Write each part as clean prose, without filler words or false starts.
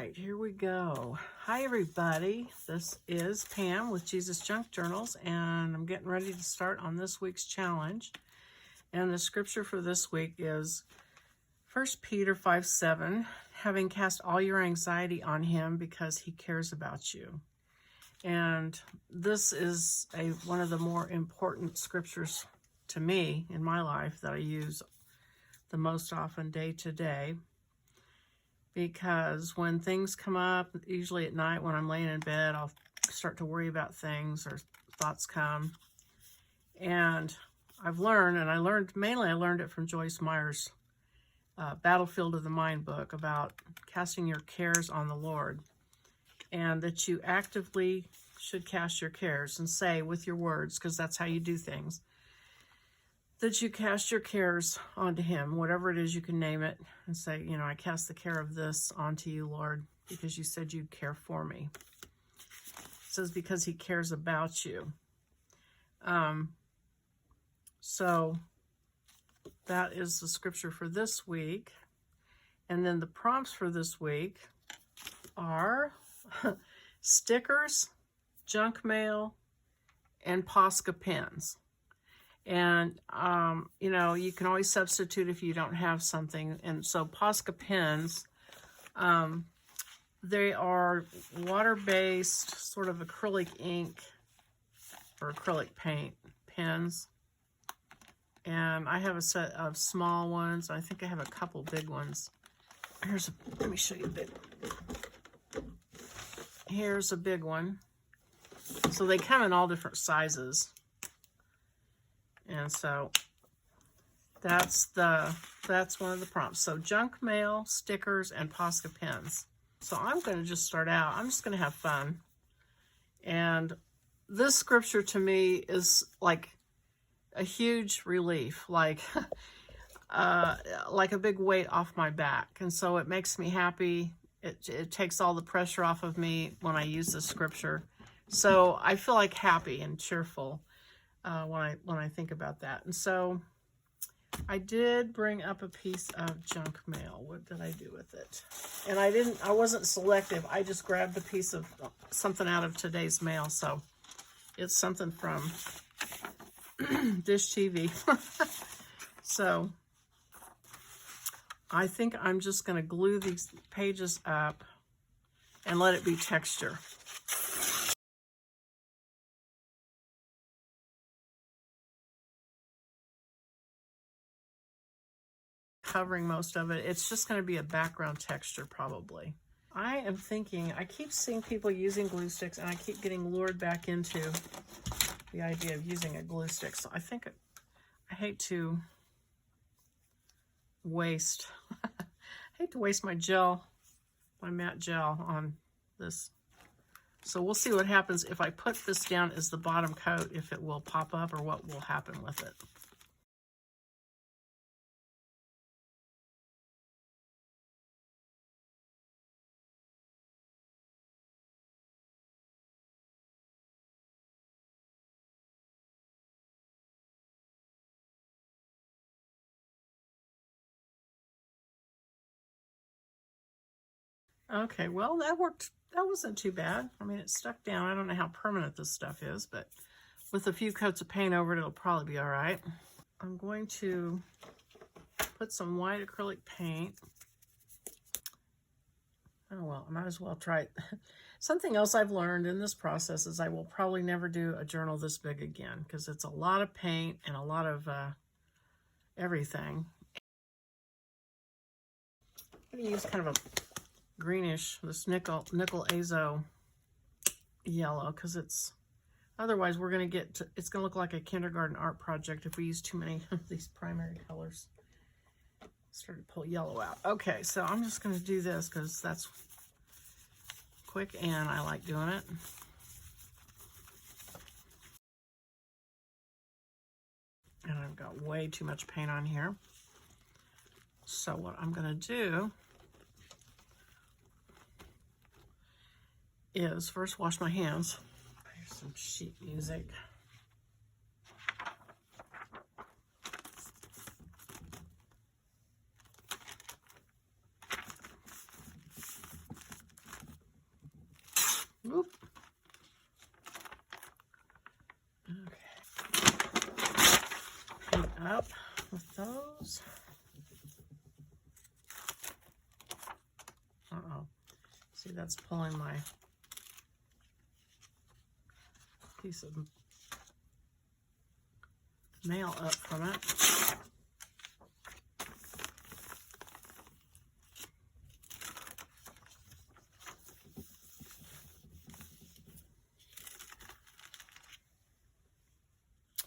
right, here we go. Hi, everybody. This is Pam with Jesus Junk Journals, and I'm getting ready to start on this week's challenge. And the scripture for this week is 1 Peter 5:7, having cast all your anxiety on him because he cares about you. And this is one of the more important scriptures to me in my life that I use the most often day to day. Because when things come up, usually at night when I'm laying in bed, I'll start to worry about things or thoughts come. And I've learned, and I learned it from Joyce Meyer's Battlefield of the Mind book about casting your cares on the Lord. And that you actively should cast your cares and say with your words, because that's how you do things, that you cast your cares onto him, whatever it is, you can name it, and say, you know, I cast the care of this onto you, Lord, because you said you'd care for me. It says because he cares about you. So that is the scripture for this week. And then the prompts for this week are stickers, junk mail, and Posca pens. And, you know, you can always substitute if you don't have something. And so Posca pens, they are water-based, sort of acrylic ink or acrylic paint pens. And I have a set of small ones. I think I have a couple big ones. Let me show you a big. Here's a big one. So they come in all different sizes. And so that's one of the prompts. So junk mail, stickers, and Posca pens. So I'm going to just start out. I'm just going to have fun. And this scripture to me is like a huge relief, like a big weight off my back. And so it makes me happy. It takes all the pressure off of me when I use this scripture. So I feel like happy and cheerful when I think about that. And so I did bring up a piece of junk mail. What did I do with it? And I wasn't selective. I just grabbed a piece of something out of today's mail. So it's something from Dish TV. So I think I'm just going to glue these pages up and let it be texture. Covering most of it. It's just going to be a background texture probably. I am thinking, I keep seeing people using glue sticks and I keep getting lured back into the idea of using a glue stick. So I think I hate to waste, my gel, my matte gel on this. So we'll see what happens if I put this down as the bottom coat, if it will pop up or what will happen with it. Okay, well, that worked. That wasn't too bad. I mean, it stuck down. I don't know how permanent this stuff is, but with a few coats of paint over it, it'll probably be all right. I'm going to put some white acrylic paint. Oh, well, I might as well try it. Something else I've learned in this process is I will probably never do a journal this big again because it's a lot of paint and a lot of everything. I'm going to use kind of a greenish, this nickel azo yellow, because otherwise we're going to it's going to look like a kindergarten art project if we use too many of these primary colors. Start to pull yellow out. Okay, so I'm just going to do this because that's quick and I like doing it. And I've got way too much paint on here. So what I'm going to do is first wash my hands. Here's some sheet music. Oop. Okay. Paint up with those. Uh-oh. See, that's pulling my piece of mail up from it.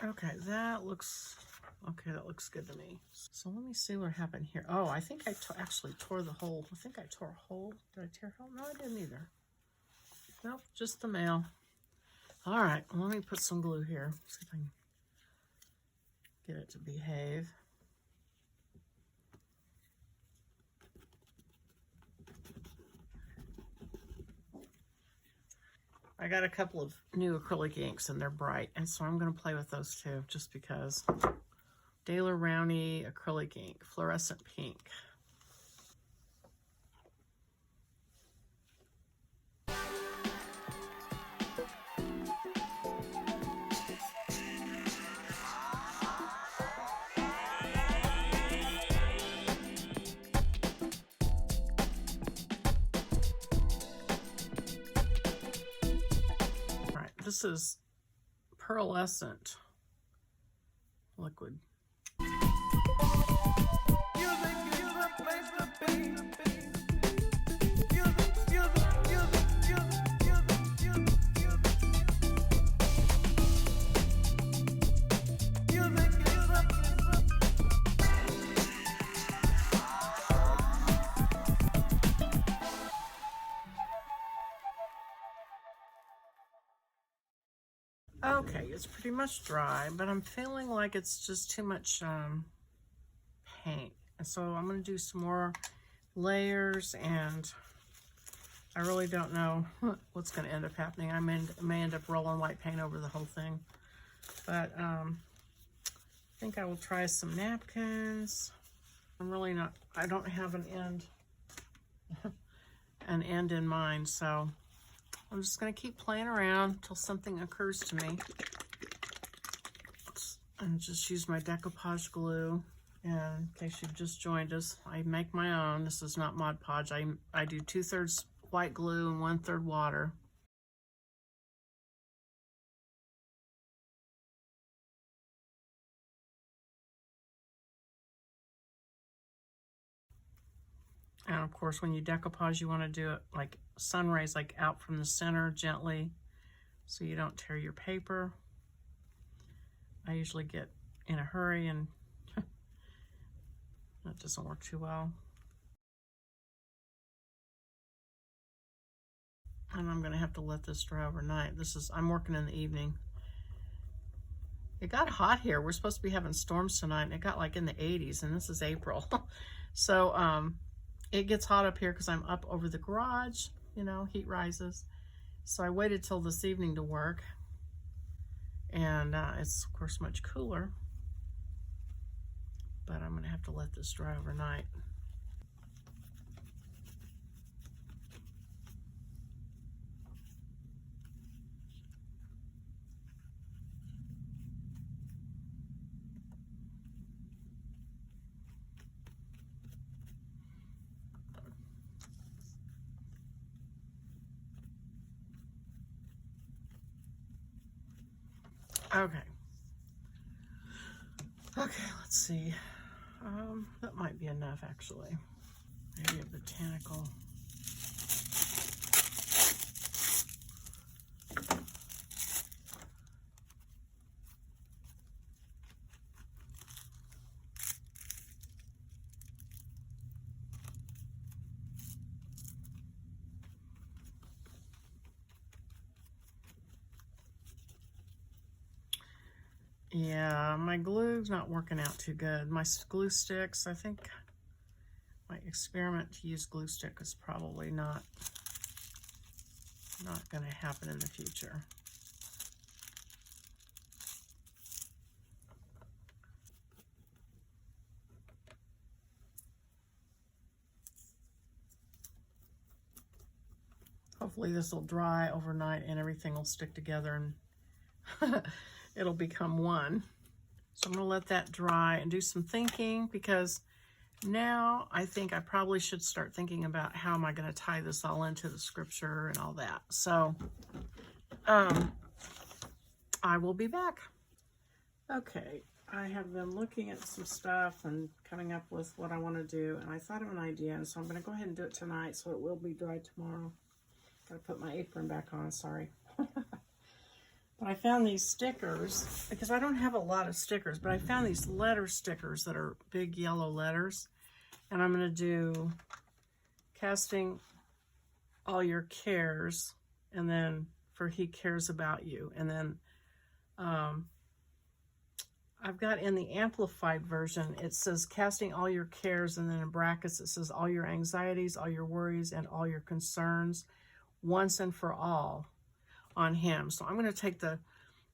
Okay, that looks good to me. So let me see what happened here. Oh, I think I actually tore the hole. I think I tore a hole. Did I tear a hole? No, I didn't either. Nope, just the mail. All right, let me put some glue here. See if I can get it to behave. I got a couple of new acrylic inks and they're bright, and so I'm going to play with those too, just because. Daler Rowney acrylic ink, fluorescent pink. All right, this is pearlescent liquid. Okay, it's pretty much dry, but I'm feeling like it's just too much paint. And so I'm going to do some more layers, and I really don't know what's going to end up happening. I may end up rolling white paint over the whole thing. But I think I will try some napkins. I'm really not, I don't have an end in mind, so I'm just going to keep playing around until something occurs to me. And just use my decoupage glue. And in case you've just joined us, I make my own. This is not Mod Podge. I do 2/3 white glue and 1/3 water. And of course, when you decoupage, you want to do it like sun rays, like out from the center gently, so you don't tear your paper. I usually get in a hurry and that doesn't work too well. And I'm gonna have to let this dry overnight. I'm working in the evening. It got hot here. We're supposed to be having storms tonight, and it got like in the 80s, and this is April. So it gets hot up here because I'm up over the garage, you know, heat rises. So I waited till this evening to work, and it's of course much cooler, but I'm gonna have to let this dry overnight. Okay. Okay, let's see. That might be enough, actually. Maybe a botanical. Yeah, my glue's not working out too good. My glue sticks, I think my experiment to use glue stick is probably not going to happen in the future. Hopefully this will dry overnight and everything will stick together and it'll become one. So I'm going to let that dry and do some thinking, because now I think I probably should start thinking about how am I going to tie this all into the scripture and all that. So I will be back. Okay, I have been looking at some stuff and coming up with what I want to do, and I thought of an idea, and so I'm going to go ahead and do it tonight so it will be dry tomorrow. Gotta put my apron back on, sorry. But I found these stickers, because I don't have a lot of stickers, but I found these letter stickers that are big yellow letters. And I'm going to do casting all your cares, and then for he cares about you. And then I've got in the amplified version, it says casting all your cares, and then in brackets it says all your anxieties, all your worries, and all your concerns once and for all on him. So I'm going to take the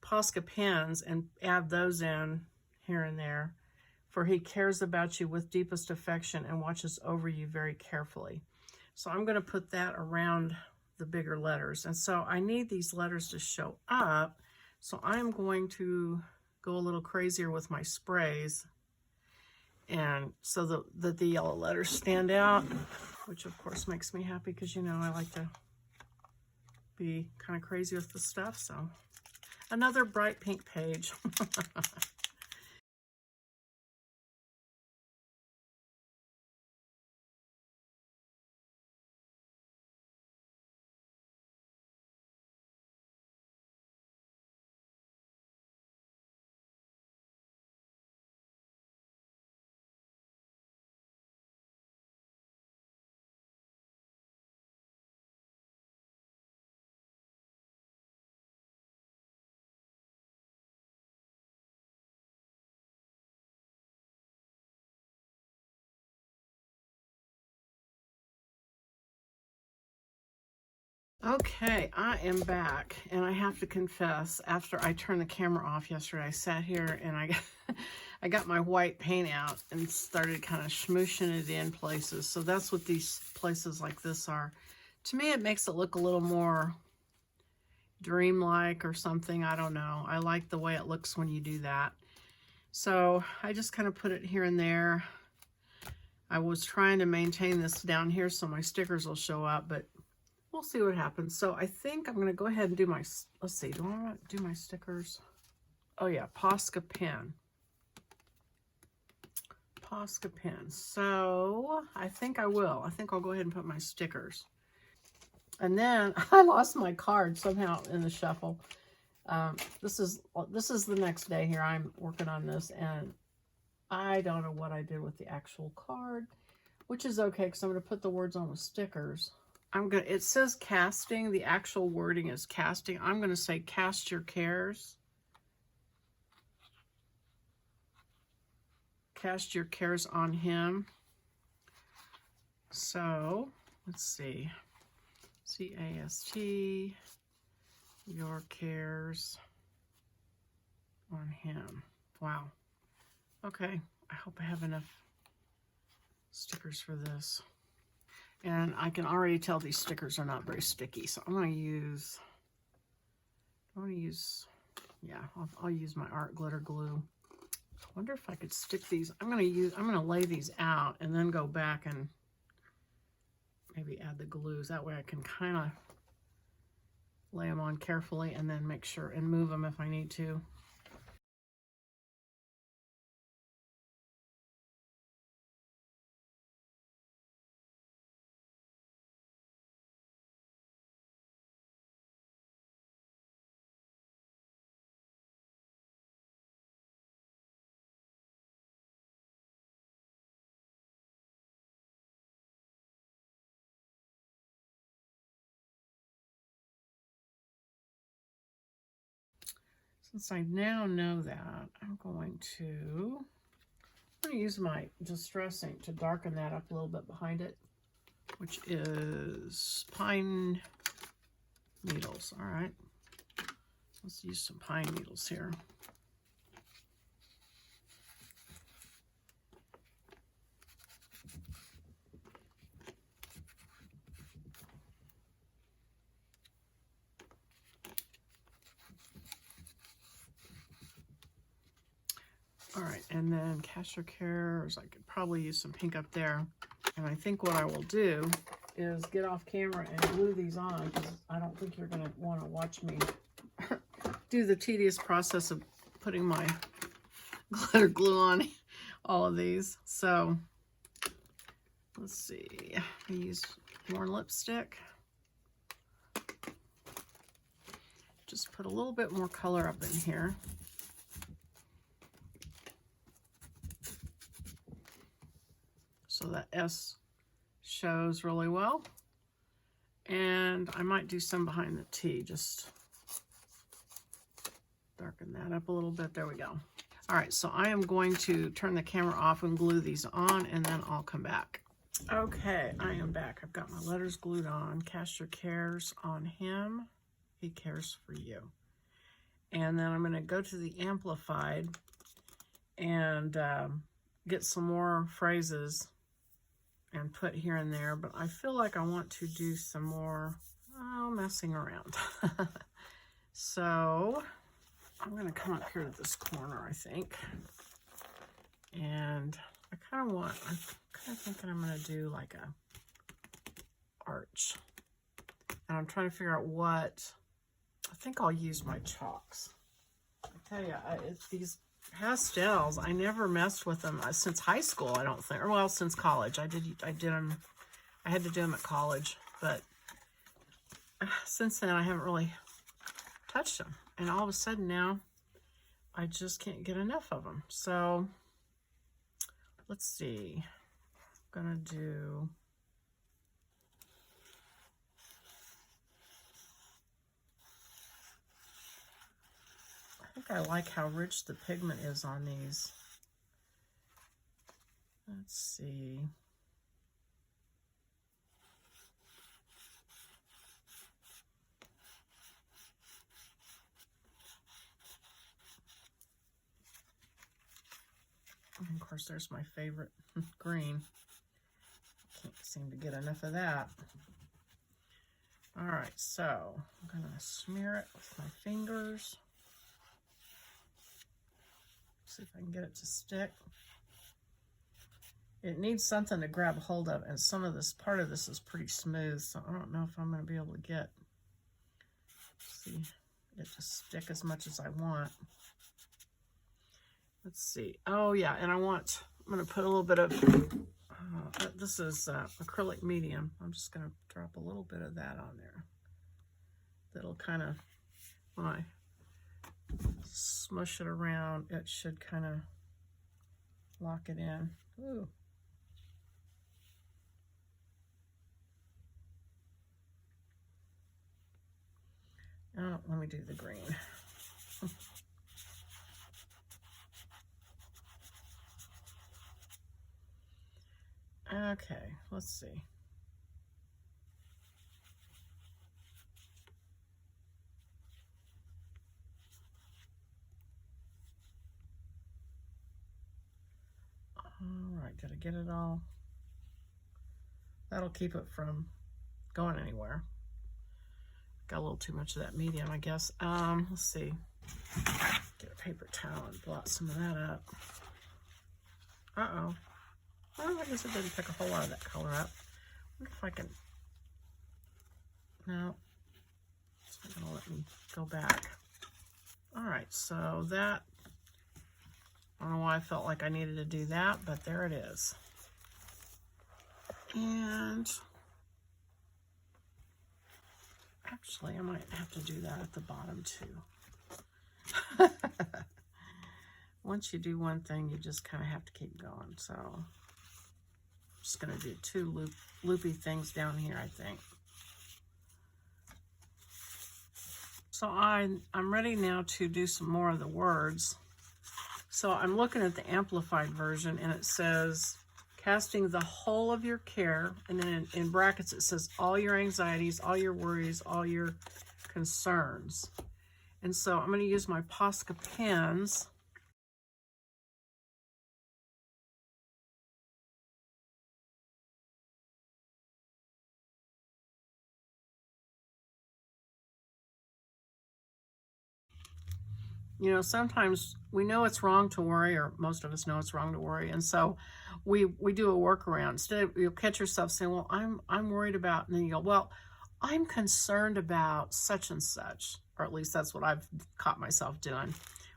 Posca pens and add those in here and there. For he cares about you with deepest affection and watches over you very carefully. So I'm going to put that around the bigger letters. And so I need these letters to show up. So I'm going to go a little crazier with my sprays, and so that the yellow letters stand out, which of course makes me happy, because you know I like to be kind of crazy with the stuff. So another bright pink page. Okay, I am back, and I have to confess, after I turned the camera off yesterday, I sat here and I got my white paint out and started kind of smooshing it in places. So that's what these places like this are. To me, it makes it look a little more dreamlike or something. I don't know. I like the way it looks when you do that. So I just kind of put it here and there. I was trying to maintain this down here so my stickers will show up, but we'll see what happens. So I think I'm going to go ahead and do my, let's see, do I want to do my stickers? Oh yeah, Posca pen. Posca pen. So I think I will. I think I'll go ahead and put my stickers. And then I lost my card somehow in the shuffle. This is the next day here. I'm working on this, and I don't know what I did with the actual card, which is okay because I'm going to put the words on with stickers. It says casting. The actual wording is casting. I'm going to say cast your cares. Cast your cares on him. So, let's see. C-A-S-T, your cares on him. Wow. Okay. I hope I have enough stickers for this. And I can already tell these stickers are not very sticky, so I'm going to use, yeah, I'll use my art glitter glue. I wonder if I could stick these. I'm going to lay these out and then go back and maybe add the glues. That way I can kind of lay them on carefully and then make sure and move them if I need to. Since I now know that, I'm going to use my Distress ink to darken that up a little bit behind it, which is pine needles. All right, let's use some pine needles here. All right, and then Castor Cares, I could probably use some pink up there. And I think what I will do is get off camera and glue these on, because I don't think you're gonna wanna watch me do the tedious process of putting my glitter glue on all of these. So let's see, I use more lipstick. Just put a little bit more color up in here. So that S shows really well. And I might do some behind the T, just darken that up a little bit. There we go. All right, so I am going to turn the camera off and glue these on, and then I'll come back. Okay, I am back. I've got my letters glued on. Castor Cares on him. He cares for you. And then I'm going to go to the Amplified and get some more phrases and put here and there, but I feel like I want to do some more messing around. So I'm going to come up here to this corner, I think. And I'm kind of thinking I'm going to do like a arch. And I'm trying to figure out what, I think I'll use my chalks. I tell you, these pastels, I never messed with them since high school, I don't think, or well, since college. I did them, I had to do them at college, but since then I haven't really touched them. And all of a sudden now, I just can't get enough of them. So let's see, I'm gonna do, I think I like how rich the pigment is on these. Let's see. And of course, there's my favorite green. Can't seem to get enough of that. All right, so I'm gonna smear it with my fingers. See if I can get it to stick. It needs something to grab hold of, and some of this, part of this is pretty smooth, so I don't know if I'm going to be able to get, it to stick as much as I want. Let's see. Oh yeah, and I'm going to put a little bit of, this is acrylic medium. I'm just going to drop a little bit of that on there. That'll kind of, when I smush it around, it should kind of lock it in. Ooh. Oh, let me do the green. Okay, let's see. All right, did I get it all? That'll keep it from going anywhere. Got a little too much of that medium, I guess. Let's see. Get a paper towel and blot some of that up. Uh-oh. Well, I guess it didn't pick a whole lot of that color up. I wonder if I can... No. It's not going to let me go back. All right, so that... I don't know why I felt like I needed to do that, but there it is. And... actually, I might have to do that at the bottom too. Once you do one thing, you just kind of have to keep going. So I'm just going to do two loopy things down here, I think. So I'm ready now to do some more of the words. So I'm looking at the amplified version, and it says, casting the whole of your care, and then in brackets it says all your anxieties, all your worries, all your concerns. And so I'm going to use my Posca pens. You know, sometimes we know it's wrong to worry, or most of us know it's wrong to worry, and so we do a workaround. Instead, you'll catch yourself saying, "Well, I'm worried about," and then you go, "Well, I'm concerned about such and such," or at least that's what I've caught myself doing.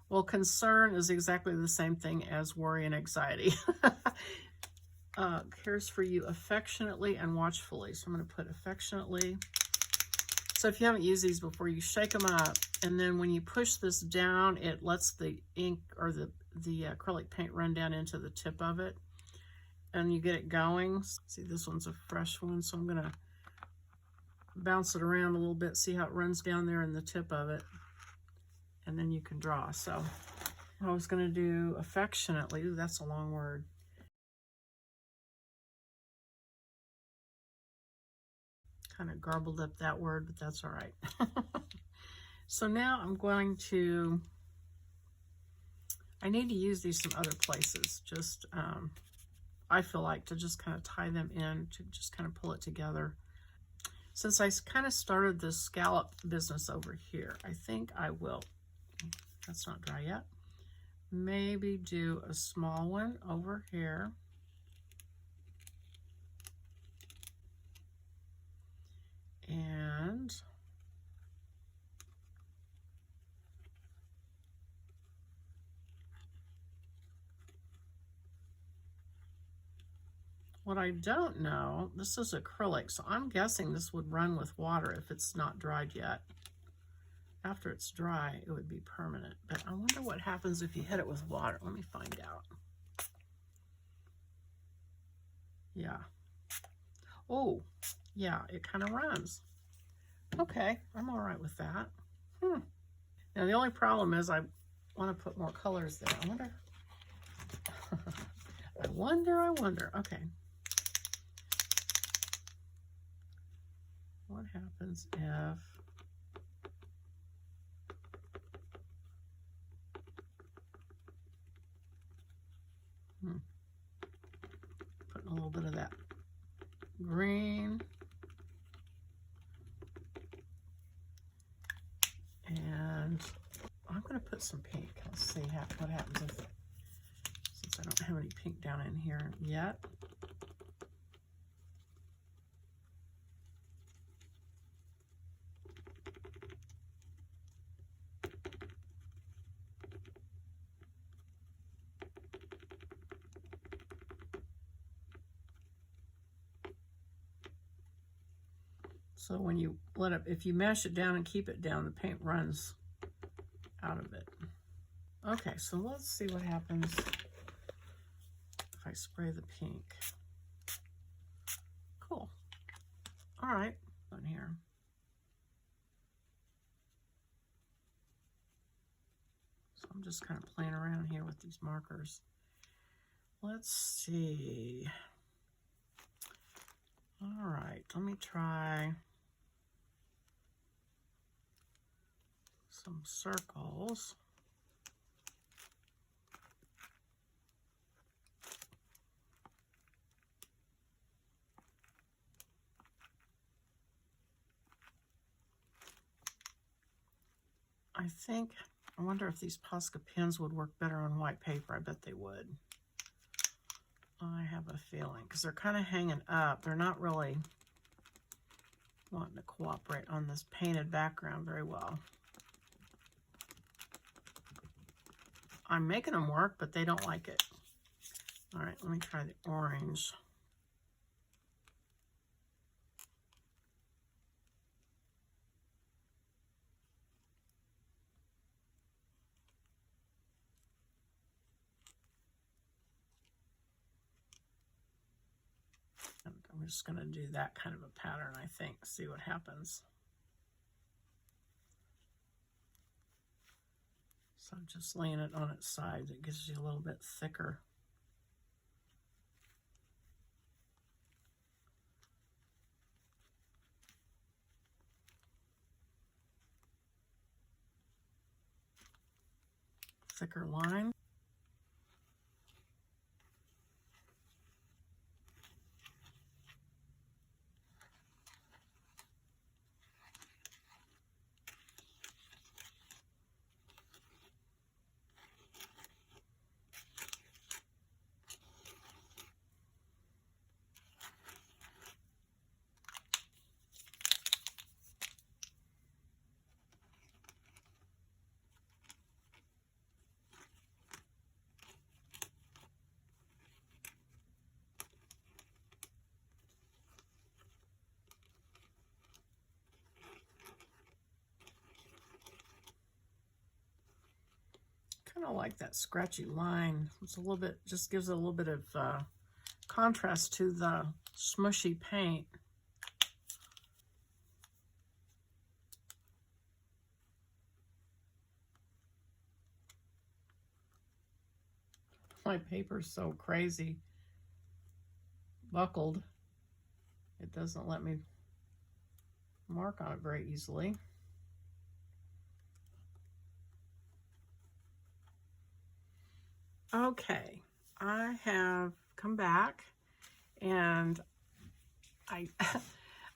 Well, concern is exactly the same thing as worry and anxiety. Cares for you affectionately and watchfully. So I'm going to put affectionately. So if you haven't used these before, you shake them up, and then when you push this down, it lets the ink or the acrylic paint run down into the tip of it, and you get it going. See, this one's a fresh one, so I'm going to bounce it around a little bit, see how it runs down there in the tip of it, and then you can draw. So I was going to do affectionately. Ooh, that's a long word. Kind of garbled up that word, but that's all right. So now I'm going to, I need to use these some other places. Just, I feel like to just kind of tie them in, to just kind of pull it together. Since I kind of started this scallop business over here, I think I will, that's not dry yet, maybe do a small one over here. And what I don't know, this is acrylic, so I'm guessing this would run with water if it's not dried yet. After it's dry, it would be permanent. But I wonder what happens if you hit it with water. Let me find out. Yeah. Oh, yeah, it kind of runs. Okay, I'm all right with that. Now, the only problem is I want to put more colors there. I wonder. I wonder. Okay. What happens if... Putting a little bit of that green. And I'm going to put some pink. Let's see what happens if, since I don't have any pink down in here yet. So when you let it, if you mash it down and keep it down, the paint runs out of it. Okay, so let's see what happens if I spray the pink. Cool. All right, on here. So I'm just kind of playing around here with these markers. Let's see. All right, let me try some circles. I wonder if these Posca pens would work better on white paper. I bet they would. I have a feeling, because they're kind of hanging up. They're not really wanting to cooperate on this painted background very well. I'm making them work, but they don't like it. All right, let me try the orange. And I'm just going to do that kind of a pattern, I think, see what happens. So I'm just laying it on its side. It gives you a little bit thicker. Thicker line. kind of like that scratchy line. It's a little bit, just gives it a little bit of contrast to the smushy paint. My paper's so crazy buckled, it doesn't let me mark on it very easily. Okay, I have come back, and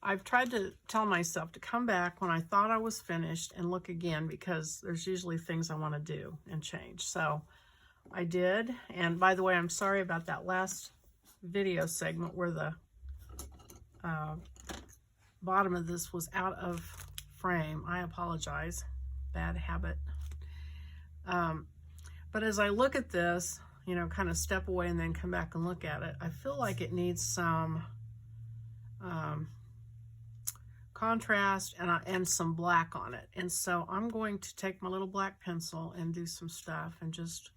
I've tried to tell myself to come back when I thought I was finished and look again, because there's usually things I want to do and change. So I did, and by the way, I'm sorry about that last video segment where the bottom of this was out of frame. I apologize, bad habit. But as I look at this, you know, kind of step away and then come back and look at it, I feel like it needs some contrast and some black on it. And so I'm going to take my little black pencil and do some stuff and just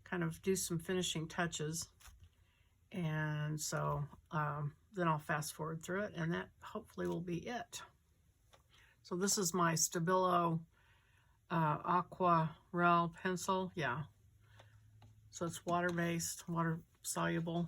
kind of do some finishing touches. And so then I'll fast forward through it, and that hopefully will be it. So this is my Stabilo Aquarelle pencil. Yeah. So it's water-based, water-soluble.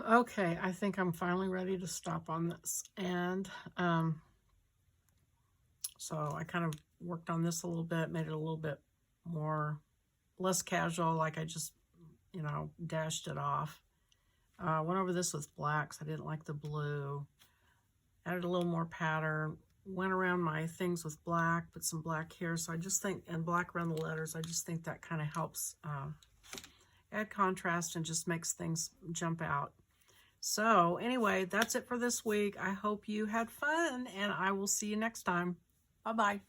Okay, I think I'm finally ready to stop on this. And so I kind of worked on this a little bit, made it a little bit less casual, like I just, you know, dashed it off. Went over this with blacks. I didn't like the blue. Added a little more pattern. Went around my things with black, put some black here. So I just think, and black around the letters, I just think that kind of helps add contrast and just makes things jump out. So anyway, that's it for this week. I hope you had fun, and I will see you next time. Bye-bye.